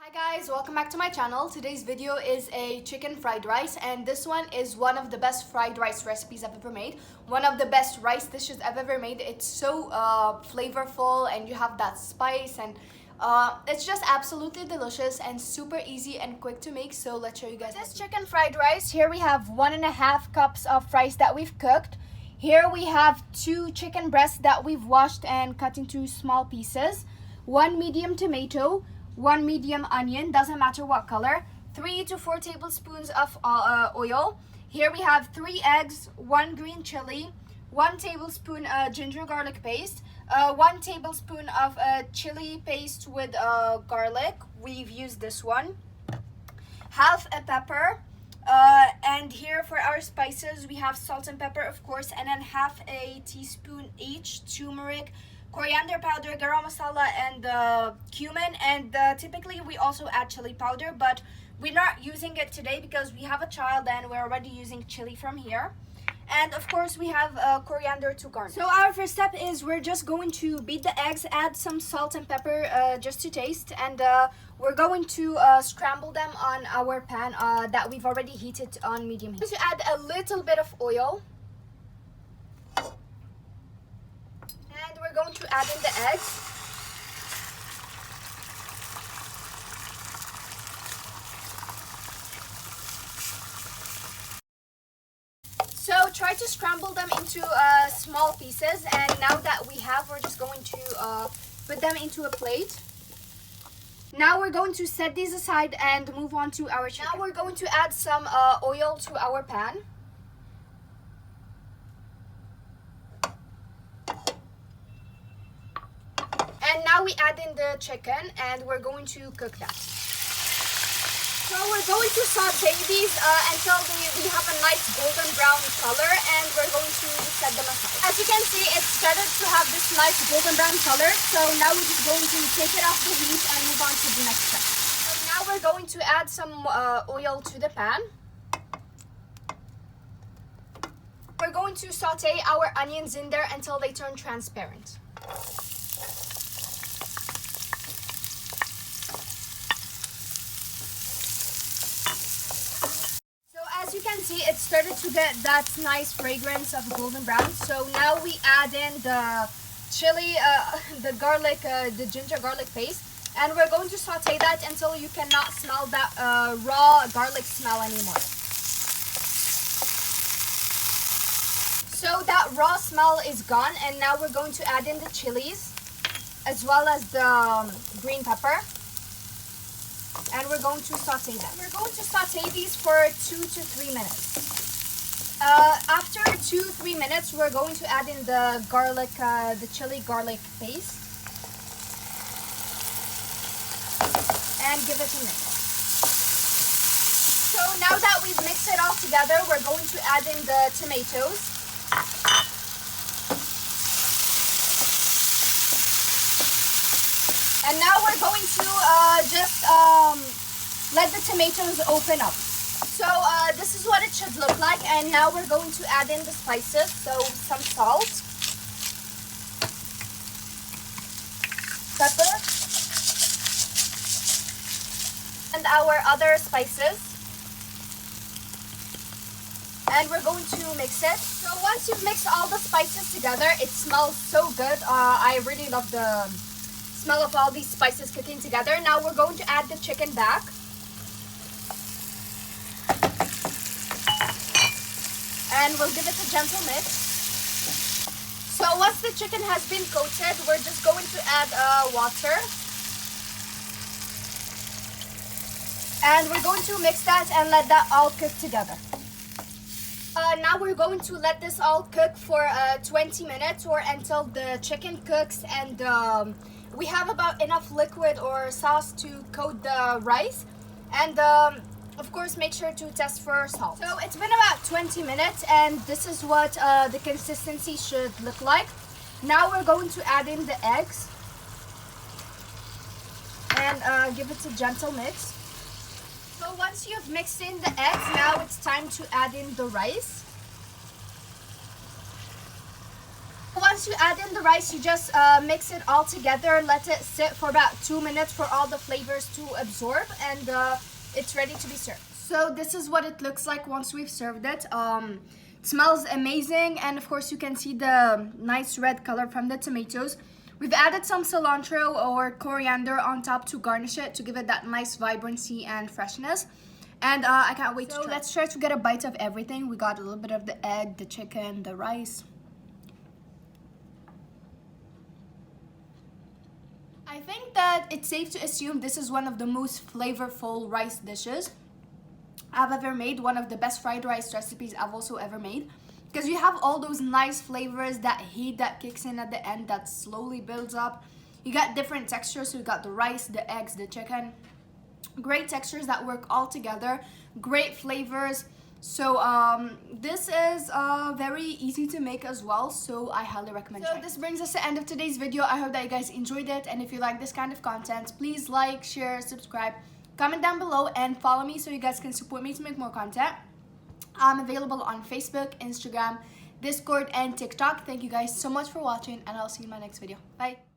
Hi guys, welcome back to my channel. Today's video is a chicken fried rice, and this one is one of the best fried rice recipes I've ever made. One of the best rice dishes I've ever made. It's so flavorful, and you have that spice, and it's just absolutely delicious and super easy and quick to make. So let's show you guys this chicken fried rice. Here we have 1.5 cups of rice that we've cooked. Here we have 2 chicken breasts that we've washed and cut into small pieces, 1 medium tomato, 1 medium onion, doesn't matter what color, 3 to 4 tablespoons of oil. Here we have 3 eggs, 1 green chili, 1 tablespoon ginger garlic paste, 1 tablespoon of chili paste with garlic. We've used this one. Half a pepper. And here for our spices, we have salt and pepper, of course, and then half a teaspoon each turmeric, coriander powder, garam masala, and cumin. And typically we also add chili powder, but we're not using it today because we have a child and we're already using chili from here. And of course we have coriander to garnish. So our first step is we're just going to beat the eggs, add some salt and pepper just to taste, and we're going to scramble them on our pan that we've already heated on medium heat. To add a little bit of oil. And we're going to add in the eggs. So try to scramble them into small pieces, and now that we have, we're just going to put them into a plate. Now we're going to set these aside and move on to our chicken. Now we're going to add some oil to our pan. And now we add in the chicken and we're going to cook that. So we're going to saute these until we have a nice golden brown color, and we're going to set them aside. As you can see, it started to have this nice golden brown color. So now we're just going to take it off the heat and move on to the next step. So now we're going to add some oil to the pan. We're going to saute our onions in there until they turn transparent. As you can see, it started to get that nice fragrance of golden brown. So now we add in the chili, the garlic, the ginger garlic paste, and we're going to saute that until you cannot smell that raw garlic smell anymore. So that raw smell is gone, and now we're going to add in the chilies as well as the green pepper. And we're going to saute them. We're going to saute these for 2 to 3 minutes. After 2-3 minutes, we're going to add in the garlic, the chili garlic paste, and give it a mix. So now that we've mixed it all together, we're going to add in the tomatoes. And now we're going to just let the tomatoes open up. So this is what it should look like. And now we're going to add in the spices. So some salt, pepper, and our other spices. And we're going to mix it. So once you've mixed all the spices together, it smells so good. I really love the smell of all these spices cooking together. Now we're going to add the chicken back. And we'll give it a gentle mix. So once the chicken has been coated, we're just going to add water. And we're going to mix that and let that all cook together. Now we're going to let this all cook for 20 minutes or until the chicken cooks and we have about enough liquid or sauce to coat the rice. And of course, make sure to test for salt. So it's been about 20 minutes, and this is what the consistency should look like. Now we're going to add in the eggs and give it a gentle mix. So once you've mixed in the eggs, now it's time to add in the rice. Once you add in the rice, you just mix it all together, let it sit for about 2 minutes for all the flavors to absorb, and it's ready to be served. So this is what it looks like once we've served it. It smells amazing, and of course you can see the nice red color from the tomatoes. We've added some cilantro or coriander on top to garnish it, to give it that nice vibrancy and freshness. And I can't wait to try. So let's try to get a bite of everything. We got a little bit of the egg, the chicken, the rice. I think that it's safe to assume this is one of the most flavorful rice dishes I've ever made. One of the best fried rice recipes I've also ever made. Because you have all those nice flavors, that heat that kicks in at the end that slowly builds up. You got different textures, so you got the rice, the eggs, the chicken. Great textures that work all together. Great flavors. So this is very easy to make as well, so I highly recommend trying. So this brings us to the end of today's video. I hope that you guys enjoyed it, and if you like this kind of content, please like, share, subscribe, comment down below, and follow me so you guys can support me to make more content. I'm available on Facebook, Instagram, Discord, and TikTok. Thank you guys so much for watching, and I'll see you in my next video. Bye.